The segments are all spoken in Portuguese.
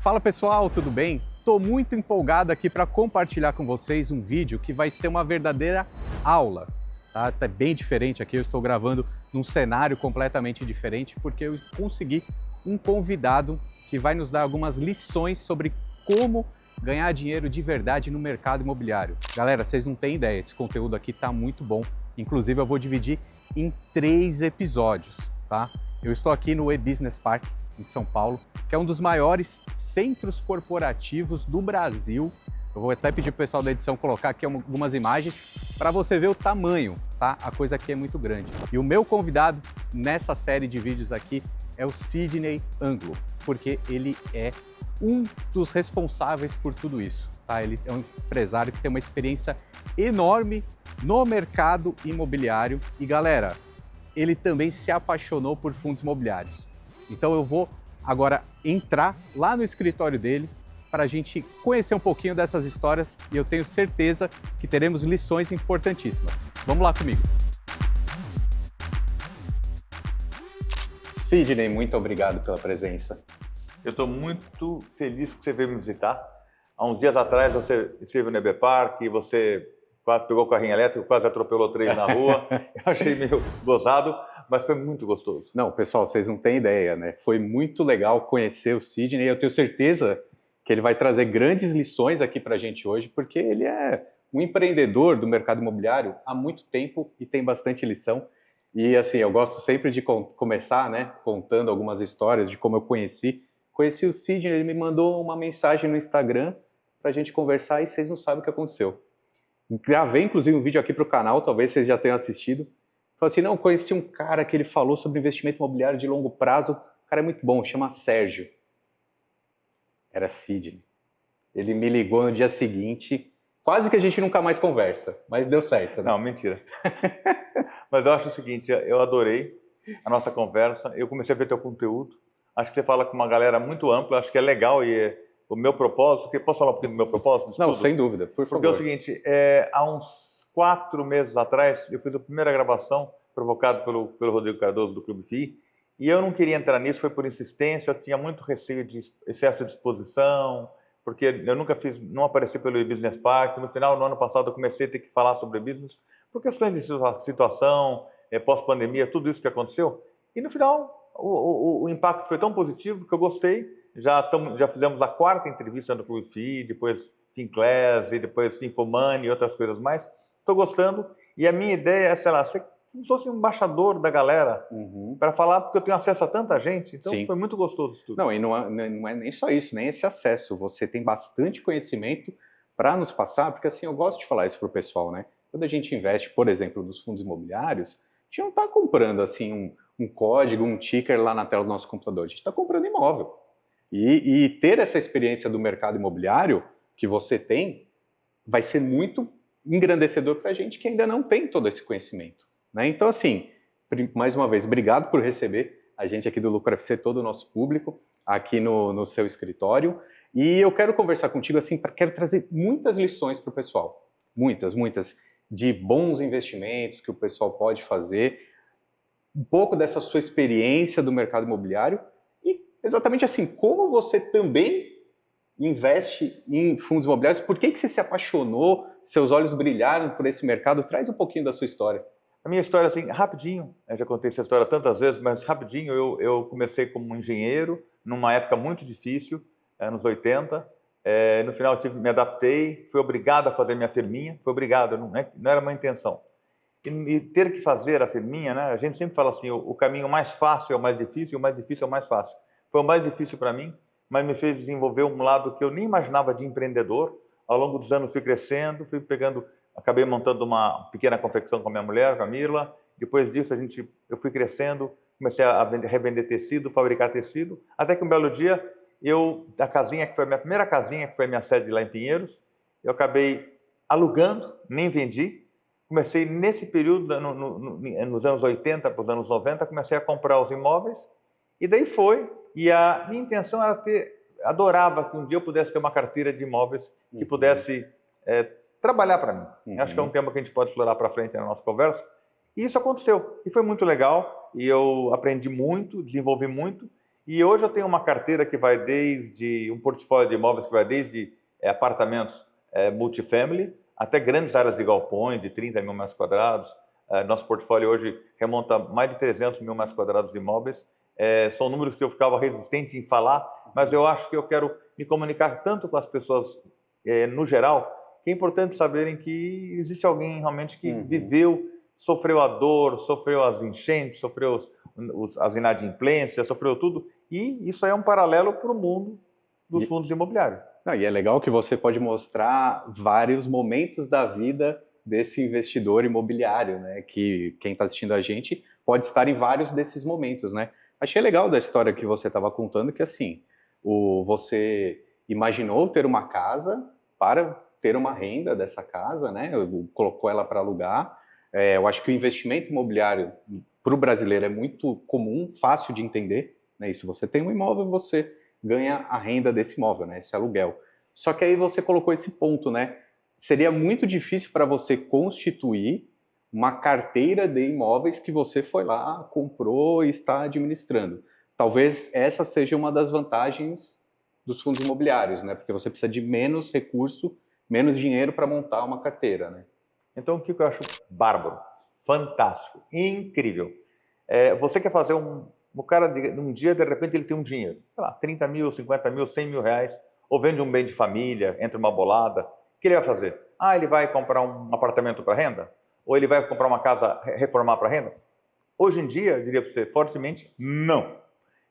Fala pessoal, tudo bem? Estou muito empolgado aqui para compartilhar com vocês um vídeo que vai ser uma verdadeira aula. Tá? É bem diferente aqui, eu estou gravando num cenário completamente diferente porque eu consegui um convidado que vai nos dar algumas lições sobre como ganhar dinheiro de verdade no mercado imobiliário. Galera, vocês não têm ideia, esse conteúdo aqui está muito bom. Inclusive eu vou dividir em 3 episódios, tá? Eu estou aqui no E-Business Park, em São Paulo, que é um dos maiores centros corporativos do Brasil. Eu vou até pedir para o pessoal da edição colocar aqui algumas imagens para você ver o tamanho, tá? A coisa aqui é muito grande. E o meu convidado nessa série de vídeos aqui é o Sidney Anglo, porque ele é um dos responsáveis por tudo isso, tá? Ele é um empresário que tem uma experiência enorme no mercado imobiliário e, galera, ele também se apaixonou por fundos imobiliários. Então eu vou agora entrar lá no escritório dele para a gente conhecer um pouquinho dessas histórias e eu tenho certeza que teremos lições importantíssimas. Vamos lá comigo. Sidney, muito obrigado pela presença. Eu estou muito feliz que você veio me visitar. Há uns dias atrás você esteve no EB Park, você quase pegou o carrinho elétrico, quase atropelou 3 na rua. Eu achei meio gozado, mas foi muito gostoso. Não, pessoal, vocês não têm ideia, né? Foi muito legal conhecer o Sidney. Eu tenho certeza que ele vai trazer grandes lições aqui para a gente hoje, porque ele é um empreendedor do mercado imobiliário há muito tempo e tem bastante lição. E assim, eu gosto sempre de começar, né, contando algumas histórias de como eu conheci. Conheci o Sidney, ele me mandou uma mensagem no Instagram para a gente conversar e vocês não sabem o que aconteceu. Gravei, inclusive, um vídeo aqui para o canal, talvez vocês já tenham assistido. Falei assim, não, conheci um cara que ele falou sobre investimento imobiliário de longo prazo, o cara é muito bom, chama Sérgio. Era Sidney. Ele me ligou no dia seguinte, quase que a gente nunca mais conversa, mas deu certo, né? Não, mentira. Mas eu acho o seguinte, eu adorei a nossa conversa, eu comecei a ver teu conteúdo, acho que você fala com uma galera muito ampla, acho que é legal e o meu propósito, posso falar um pouquinho do meu propósito? Não, sem dúvida, por favor. Porque é o seguinte, há uns 4 meses atrás, eu fiz a primeira gravação provocado pelo Rodrigo Cardoso do Clube FI, e eu não queria entrar nisso, foi por insistência, eu tinha muito receio de excesso de exposição, porque eu nunca não apareci pelo E-Business Park, no final do ano passado eu comecei a ter que falar sobre business, por questões de situação, pós-pandemia, tudo isso que aconteceu, e no final o impacto foi tão positivo que eu gostei, já fizemos a 4ª entrevista no Clube FI, depois Finclass, e depois Infomani e outras coisas mais, estou gostando, e a minha ideia é, sei lá, ser como se fosse um embaixador da galera, para falar, porque eu tenho acesso a tanta gente, então Sim. Foi muito gostoso isso tudo. Não, e não é nem só isso, nem esse acesso, você tem bastante conhecimento para nos passar, porque assim, eu gosto de falar isso para o pessoal, né? Quando a gente investe, por exemplo, nos fundos imobiliários, a gente não está comprando assim um código, um ticker lá na tela do nosso computador, a gente está comprando imóvel. E ter essa experiência do mercado imobiliário que você tem, vai ser muito engrandecedor para a gente que ainda não tem todo esse conhecimento. Né? Então, assim, mais uma vez, obrigado por receber a gente aqui do Lucro FC, todo o nosso público, aqui no seu escritório. E eu quero conversar contigo, assim, quero trazer muitas lições para o pessoal. Muitas, de bons investimentos que o pessoal pode fazer, um pouco dessa sua experiência do mercado imobiliário e exatamente assim, como você também investe em fundos imobiliários, por que você se apaixonou, seus olhos brilharam por esse mercado? Traz um pouquinho da sua história. A minha história, assim, rapidinho, eu já contei essa história tantas vezes, mas rapidinho, eu comecei como engenheiro, numa época muito difícil, anos 80, no final me adaptei, fui obrigado a fazer minha firminha, fui obrigado, não era uma intenção. E ter que fazer a firminha, né, a gente sempre fala assim, o caminho mais fácil é o mais difícil, e o mais difícil é o mais fácil. Foi o mais difícil para mim, mas me fez desenvolver um lado que eu nem imaginava de empreendedor. Ao longo dos anos fui crescendo, acabei montando uma pequena confecção com a minha mulher, com a Mirla. Depois disso eu fui crescendo, comecei a revender tecido, fabricar tecido, até que um belo dia, a casinha que foi a minha primeira casinha, que foi a minha sede lá em Pinheiros, eu acabei alugando, nem vendi. Comecei nesse período, nos anos 80 para os anos 90, comecei a comprar os imóveis, e daí foi. E a minha intenção era adorava que um dia eu pudesse ter uma carteira de imóveis que pudesse trabalhar para mim. Acho que é um tema que a gente pode explorar para frente na nossa conversa. E isso aconteceu. E foi muito legal. E eu aprendi muito, desenvolvi muito. E hoje eu tenho uma carteira que vai desde um portfólio de imóveis que vai desde apartamentos multifamily até grandes áreas de galpões de 30 mil metros quadrados. Nosso portfólio hoje remonta a mais de 300 mil metros quadrados de imóveis. São números que eu ficava resistente em falar, mas eu acho que eu quero me comunicar tanto com as pessoas no geral, que é importante saberem que existe alguém realmente que viveu, sofreu a dor, sofreu as enchentes, sofreu as inadimplências, sofreu tudo, e isso é um paralelo para o mundo dos fundos imobiliários. E é legal que você pode mostrar vários momentos da vida desse investidor imobiliário, né? Que quem está assistindo a gente pode estar em vários desses momentos, né? Achei legal da história que você estava contando, que assim, você imaginou ter uma casa para ter uma renda dessa casa, né? Colocou ela para alugar. Eu acho que o investimento imobiliário para o brasileiro é muito comum, fácil de entender, né? Isso, você tem um imóvel, você ganha a renda desse imóvel, né? Esse aluguel. Só que aí você colocou esse ponto, né? Seria muito difícil para você constituir uma carteira de imóveis que você foi lá, comprou e está administrando. Talvez essa seja uma das vantagens dos fundos imobiliários, né? Porque você precisa de menos recurso, menos dinheiro para montar uma carteira, né? Então, o que eu acho bárbaro, fantástico, incrível. Você quer fazer o cara, num dia, de repente, ele tem um dinheiro, sei lá, 30 mil, 50 mil, 100 mil reais, ou vende um bem de família, entra uma bolada. O que ele vai fazer? Ele vai comprar um apartamento para renda? Ou ele vai comprar uma casa, reformar para renda? Hoje em dia, eu diria para você, fortemente, não.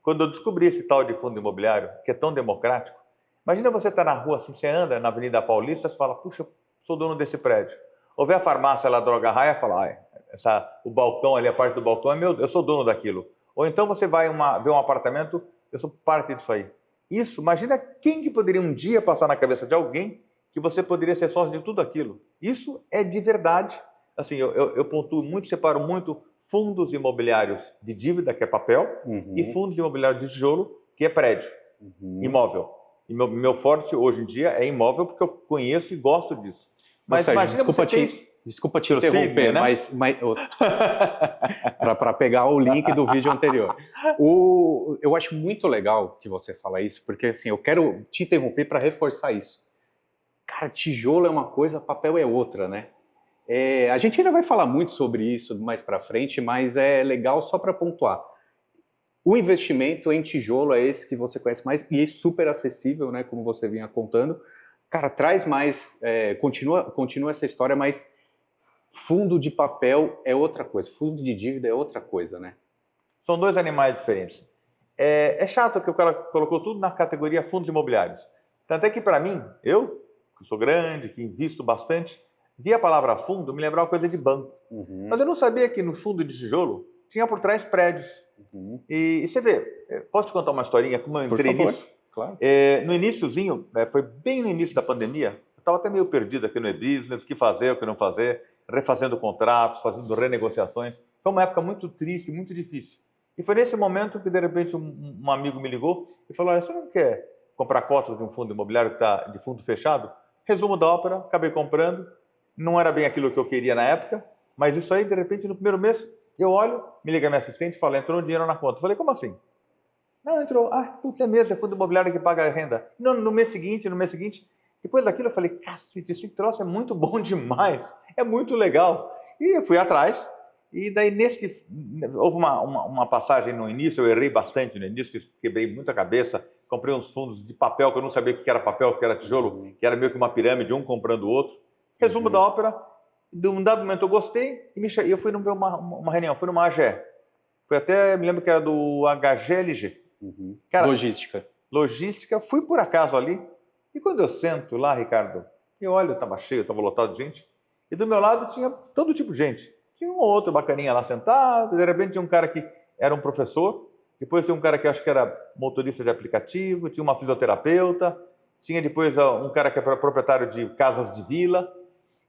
Quando eu descobri esse tal de fundo imobiliário, que é tão democrático, imagina você estar na rua, assim, você anda na Avenida Paulista, você fala, puxa, sou dono desse prédio. Ou vê a farmácia lá, Droga Raia, fala, o balcão ali, a parte do balcão é meu, eu sou dono daquilo. Ou então você vai ver um apartamento, eu sou parte disso aí. Isso, imagina quem que poderia um dia passar na cabeça de alguém que você poderia ser sócio de tudo aquilo. Isso é de verdade. Assim, eu pontuo muito, separo muito fundos imobiliários de dívida, que é papel, e fundos imobiliários de tijolo, que é prédio, imóvel. E meu forte hoje em dia é imóvel, porque eu conheço e gosto disso. Mas imagina desculpa te interromper, né? mas para pegar o link do vídeo anterior. Eu acho muito legal que você fala isso, porque assim, eu quero te interromper para reforçar isso. Cara, tijolo é uma coisa, papel é outra, né? A gente ainda vai falar muito sobre isso mais para frente, mas é legal só para pontuar. O investimento em tijolo é esse que você conhece mais e é super acessível, né? Como você vinha contando. Cara, traz mais, continua essa história, mas fundo de papel é outra coisa, fundo de dívida é outra coisa, né? São dois animais diferentes. É chato que o cara colocou tudo na categoria fundos imobiliários. Tanto é que, para mim, eu, que sou grande, que invisto bastante, vi a palavra fundo, me lembrava uma coisa de banco. Mas eu não sabia que no fundo de tijolo tinha por trás prédios. E você vê, posso te contar uma historinha como eu entrei nisso? Claro. No iniciozinho, foi bem no início da pandemia, eu estava até meio perdido aqui no e-business, o que fazer, o que não fazer, refazendo contratos, fazendo renegociações. Foi uma época muito triste, muito difícil. E foi nesse momento que, de repente, um amigo me ligou e falou, olha, você não quer comprar cotas de um fundo imobiliário que está de fundo fechado? Resumo da ópera, acabei comprando. Não era bem aquilo que eu queria na época, mas isso aí, de repente, no primeiro mês, eu olho, me liga minha assistente e fala, entrou um dinheiro na conta. Eu falei, como assim? Não, entrou. Putz, é mesmo, é fundo imobiliário que paga a renda. No mês seguinte. Depois daquilo eu falei, cacete, esse troço é muito bom demais, é muito legal. E eu fui atrás, e daí houve uma passagem no início, eu errei bastante no início, quebrei muita cabeça, comprei uns fundos de papel, que eu não sabia o que era papel, o que era tijolo, que era meio que uma pirâmide, um comprando o outro. Resumo da ópera, de um dado momento eu gostei, e eu fui numa reunião, fui numa AGE. Fui até, me lembro que era do HGLG. Cara, logística, fui por acaso ali, e quando eu sento lá, Ricardo, eu olho, estava cheio, estava lotado de gente, e do meu lado tinha todo tipo de gente. Tinha um ou outro bacaninha lá sentado, de repente tinha um cara que era um professor, depois tinha um cara que acho que era motorista de aplicativo, tinha uma fisioterapeuta, tinha depois um cara que era proprietário de casas de vila,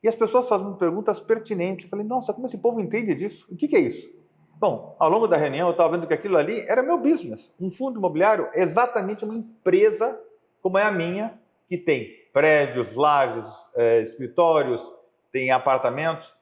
e as pessoas fazendo perguntas pertinentes. Eu falei, nossa, como esse povo entende disso? O que é isso? Bom, ao longo da reunião eu estava vendo que aquilo ali era meu business. Um fundo imobiliário é exatamente uma empresa como é a minha, que tem prédios, lajes, escritórios, tem apartamentos.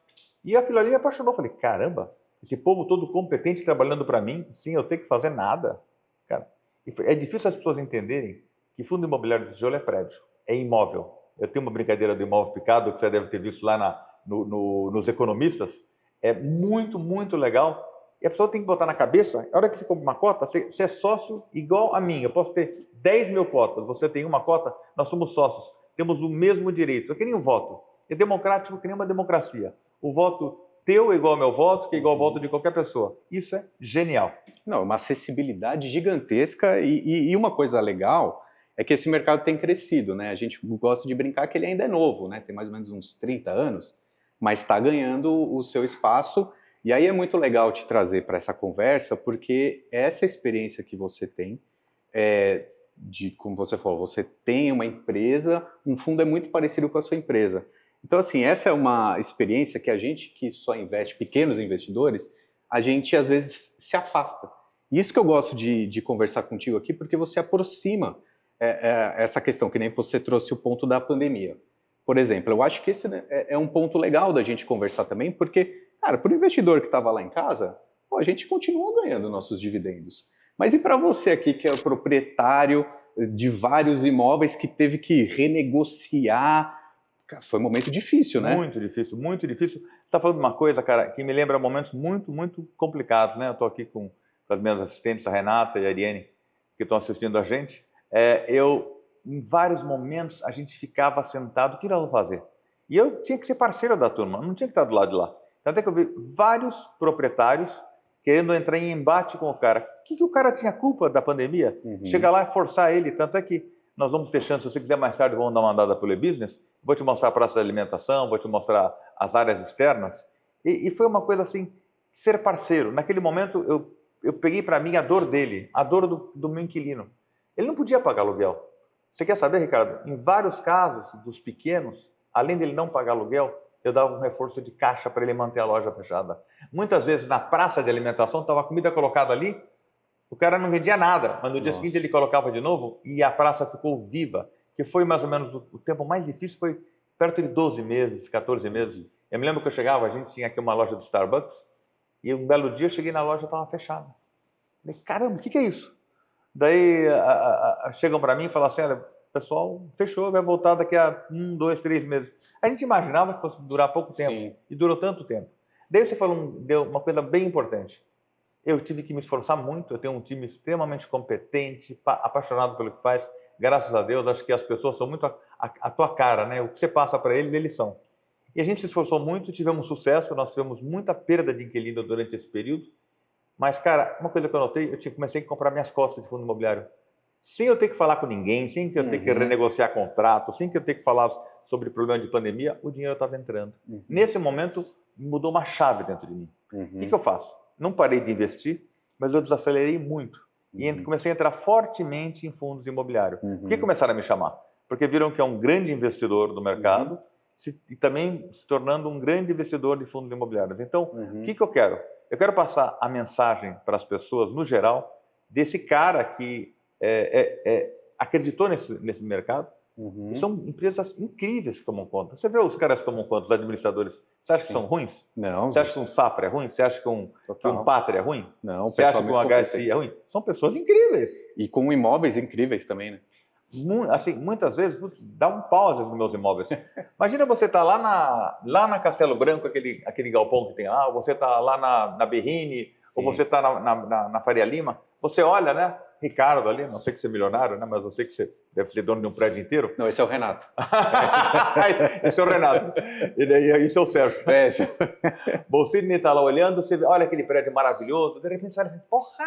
E aquilo ali me apaixonou. Eu falei, caramba, esse povo todo competente trabalhando para mim, sem eu ter que fazer nada. Cara. É difícil as pessoas entenderem que fundo imobiliário de tijolo é prédio, é imóvel. Eu tenho uma brincadeira do imóvel picado, que você deve ter visto lá nos Economistas. É muito, muito legal. E a pessoa tem que botar na cabeça, a hora que você compra uma cota, você é sócio igual a mim. Eu posso ter 10 mil cotas, você tem uma cota, nós somos sócios. Temos o mesmo direito. É que nem um voto. É democrático que nem uma democracia. O voto teu é igual ao meu voto, que é igual ao voto de qualquer pessoa. Isso é genial. Não, uma acessibilidade gigantesca e uma coisa legal é que esse mercado tem crescido, né? A gente gosta de brincar que ele ainda é novo, né? Tem mais ou menos uns 30 anos, mas está ganhando o seu espaço. E aí é muito legal te trazer para essa conversa, porque essa experiência que você tem, como você falou, você tem uma empresa, um fundo é muito parecido com a sua empresa. Então, assim, essa é uma experiência que a gente que só investe, pequenos investidores, a gente às vezes se afasta. E isso que eu gosto de conversar contigo aqui, porque você aproxima essa questão, que nem você trouxe o ponto da pandemia. Por exemplo, eu acho que esse é um ponto legal da gente conversar também, porque, cara, para o investidor que estava lá em casa, pô, a gente continua ganhando nossos dividendos. Mas e para você aqui, que é o proprietário de vários imóveis que teve que renegociar? Foi um momento difícil, né? Muito difícil, muito difícil. Você está falando de uma coisa, cara, que me lembra momentos muito, muito complicados, né? Eu estou aqui com as minhas assistentes, a Renata e a Ariane, que estão assistindo a gente. Em vários momentos, a gente ficava sentado, o que nós vamos fazer? E eu tinha que ser parceiro da turma, não tinha que estar do lado de lá. Tanto é que eu vi vários proprietários querendo entrar em embate com o cara. O que o cara tinha culpa da pandemia? Chegar lá e forçar ele. Tanto é que nós vamos ter chance, se você quiser mais tarde, vamos dar uma andada pelo e-business, vou te mostrar a praça da alimentação, vou te mostrar as áreas externas. E foi uma coisa assim, ser parceiro. Naquele momento, eu peguei para mim a dor dele, a dor do meu inquilino. Ele não podia pagar aluguel. Você quer saber, Ricardo? Em vários casos dos pequenos, além dele não pagar aluguel, eu dava um reforço de caixa para ele manter a loja fechada. Muitas vezes, na praça de alimentação, estava a comida colocada ali, o cara não vendia nada, mas no dia seguinte ele colocava de novo e a praça ficou viva, que foi mais ou menos o tempo mais difícil, foi perto de 12 meses, 14 meses. Eu me lembro que eu chegava, a gente tinha aqui uma loja do Starbucks, e um belo dia eu cheguei na loja e estava fechada. Falei, caramba, o que é isso? Daí chegam para mim e falam assim, olha, o pessoal fechou, vai voltar daqui a 1, 2, 3 meses. A gente imaginava que fosse durar pouco tempo, sim, e durou tanto tempo. Daí você falou, deu uma coisa bem importante. Eu tive que me esforçar muito, eu tenho um time extremamente competente, apaixonado pelo que faz. Graças a Deus, acho que as pessoas são muito a tua cara, né? O que você passa para eles, eles são. E a gente se esforçou muito, tivemos sucesso, nós tivemos muita perda de inquilino durante esse período. Mas, cara, uma coisa que eu notei, comecei a comprar minhas cotas de fundo imobiliário. Sem eu ter que falar com ninguém, sem que eu ter que renegociar contrato, sem que eu ter que falar sobre problema de pandemia, o dinheiro estava entrando. Nesse momento, mudou uma chave dentro de mim. O que eu faço? Não parei de investir, mas eu desacelerei muito. E comecei a entrar fortemente em fundos imobiliários. Por que começaram a me chamar? Porque viram que é um grande investidor do mercado e também se tornando um grande investidor de fundos imobiliários. Então, o que eu quero? Eu quero passar a mensagem para as pessoas, no geral, desse cara que acreditou nesse mercado. E são empresas incríveis que tomam conta. Você vê os caras que tomam conta, os administradores, você acha que são ruins? Não. Você acha que um Safra é ruim? Você acha que um Pátria é ruim? Não. Você acha que um HSI é ruim? São pessoas incríveis. E com imóveis incríveis também, né? Assim, muitas vezes, dá um pau às vezes nos meus imóveis. Imagina você estar lá na Castelo Branco, aquele galpão que tem lá, ou você está lá na Berrini, ou você está na Faria Lima, você olha, né? Ricardo ali, não sei que você é milionário, né? Mas eu sei que você deve ser dono de um prédio inteiro. Não, esse é o Renato. Esse é o Renato. Isso é o Sérgio. O Sidney está lá olhando, você vê, olha aquele prédio maravilhoso, de repente você olha, porra,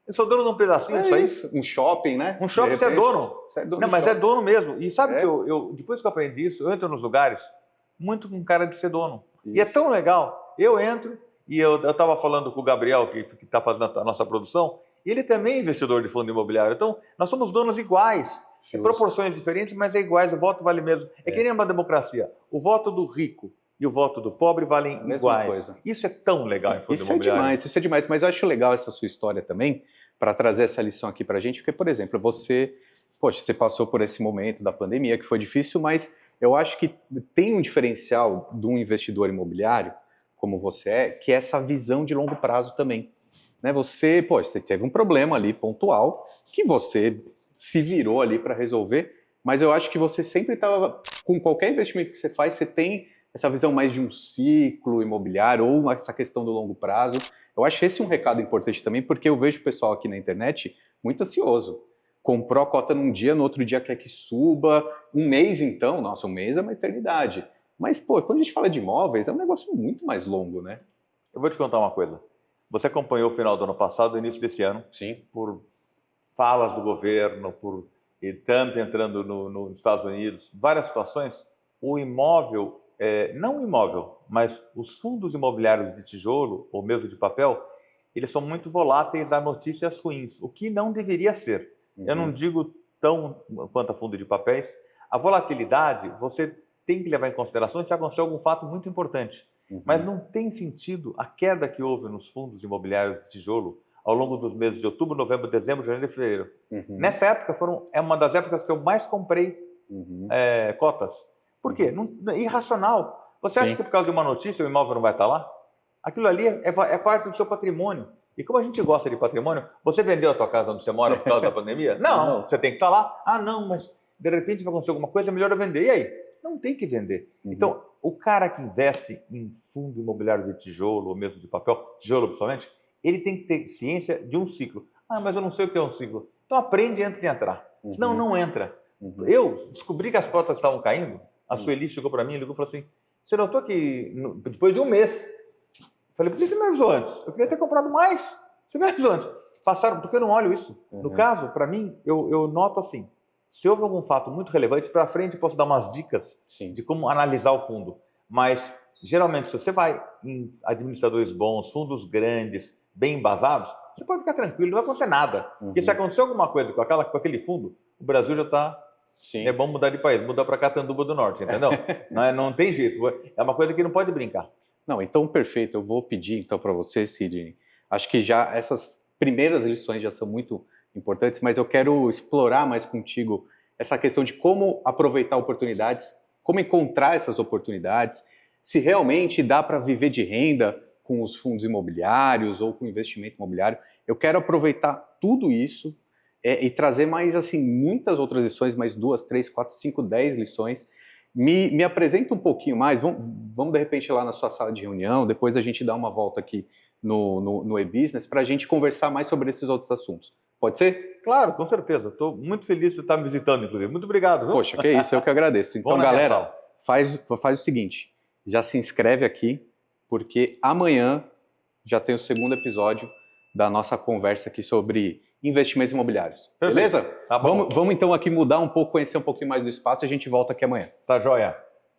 eu sou dono de um pedacinho disso aí. Um shopping, né? Um shopping, você é dono. Você é dono. Não, mas é dono mesmo. E sabe que depois que eu aprendi isso, eu entro nos lugares muito com cara de ser dono. Isso. E é tão legal. Eu entro, e eu estava falando com o Gabriel, que está fazendo a nossa produção, e ele também é investidor de fundo imobiliário. Então, nós somos donos iguais. Em proporções diferentes, mas é iguais. O voto vale mesmo. É que nem uma democracia. O voto do rico e o voto do pobre valem iguais. Coisa. Isso é tão legal em fundo imobiliário. Isso é demais. Mas eu acho legal essa sua história também, para trazer essa lição aqui para a gente, porque, por exemplo, você passou por esse momento da pandemia, que foi difícil, mas eu acho que tem um diferencial de um investidor imobiliário, como você que é essa visão de longo prazo também. né? Você teve um problema ali pontual que você se virou ali para resolver, mas eu acho que você sempre estava, com qualquer investimento que você faz, você tem essa visão mais de um ciclo imobiliário ou essa questão do longo prazo. Eu acho esse um recado importante também, porque eu vejo o pessoal aqui na internet muito ansioso. Comprou a cota num dia, no outro dia quer que suba. Um mês, então, nossa, um mês é uma eternidade. Mas, pô, quando a gente fala de imóveis, é um negócio muito mais longo, né? Eu vou te contar uma coisa. Você acompanhou o final do ano passado, o início desse ano, Sim. por falas do governo, por Trump entrando nos Estados Unidos, várias situações. O imóvel, não o imóvel, mas os fundos imobiliários de tijolo, ou mesmo de papel, eles são muito voláteis a notícias ruins, o que não deveria ser. Eu não digo tão quanto a fundo de papéis. A volatilidade, você tem que levar em consideração que aconteceu algum fato muito importante. Mas não tem sentido a queda que houve nos fundos imobiliários de tijolo ao longo dos meses de outubro, novembro, dezembro, janeiro e fevereiro. Nessa época, é uma das épocas que eu mais comprei cotas. Por quê? Irracional. Você acha que por causa de uma notícia o imóvel não vai estar lá? Aquilo ali é parte do seu patrimônio. E como a gente gosta de patrimônio, você vendeu a tua casa onde você mora por causa da pandemia? Não, você tem que estar lá. Ah, não, mas de repente vai acontecer alguma coisa, é melhor eu vender. E aí? Não tem que vender. Então, o cara que investe em fundo imobiliário de tijolo, ou mesmo de papel, tijolo principalmente, ele tem que ter ciência de um ciclo. Ah, mas eu não sei o que é um ciclo. Então aprende antes de entrar. Senão não entra. Eu descobri que as cotas estavam caindo, a Sueli chegou para mim e ligou e falou assim, você notou que depois de um mês, falei, por que você não avisou antes? Eu queria ter comprado mais. Você não avisou antes. Passaram, porque eu não olho isso. No caso, para mim, eu noto assim, se houve algum fato muito relevante, para frente eu posso dar umas dicas de como analisar o fundo. Mas, geralmente, se você vai em administradores bons, fundos grandes, bem embasados, você pode ficar tranquilo, não vai acontecer nada. Porque se acontecer alguma coisa com aquele fundo, o Brasil já está... É bom mudar de país, mudar para Catanduva do Norte, entendeu? não tem jeito. É uma coisa que não pode brincar. Não, então perfeito. Eu vou pedir então para você, Sidney. Acho que já essas primeiras lições já são muito importantes, mas eu quero explorar mais contigo essa questão de como aproveitar oportunidades, como encontrar essas oportunidades, se realmente dá para viver de renda com os fundos imobiliários ou com investimento imobiliário. Eu quero aproveitar tudo isso e trazer mais, assim, muitas outras lições, mais 2, 3, 4, 5, 10 lições. Me apresenta um pouquinho mais, vamos de repente lá na sua sala de reunião, depois a gente dá uma volta aqui no e-business para a gente conversar mais sobre esses outros assuntos. Pode ser? Claro, com certeza. Estou muito feliz de estar me visitando, inclusive. Muito obrigado. Viu? Poxa, que isso, eu que agradeço. Então, galera, faz o seguinte, já se inscreve aqui, porque amanhã já tem o segundo episódio da nossa conversa aqui sobre investimentos imobiliários. Perfeito. Beleza? Tá bom. Vamos então aqui mudar um pouco, conhecer um pouquinho mais do espaço e a gente volta aqui amanhã. Tá joia.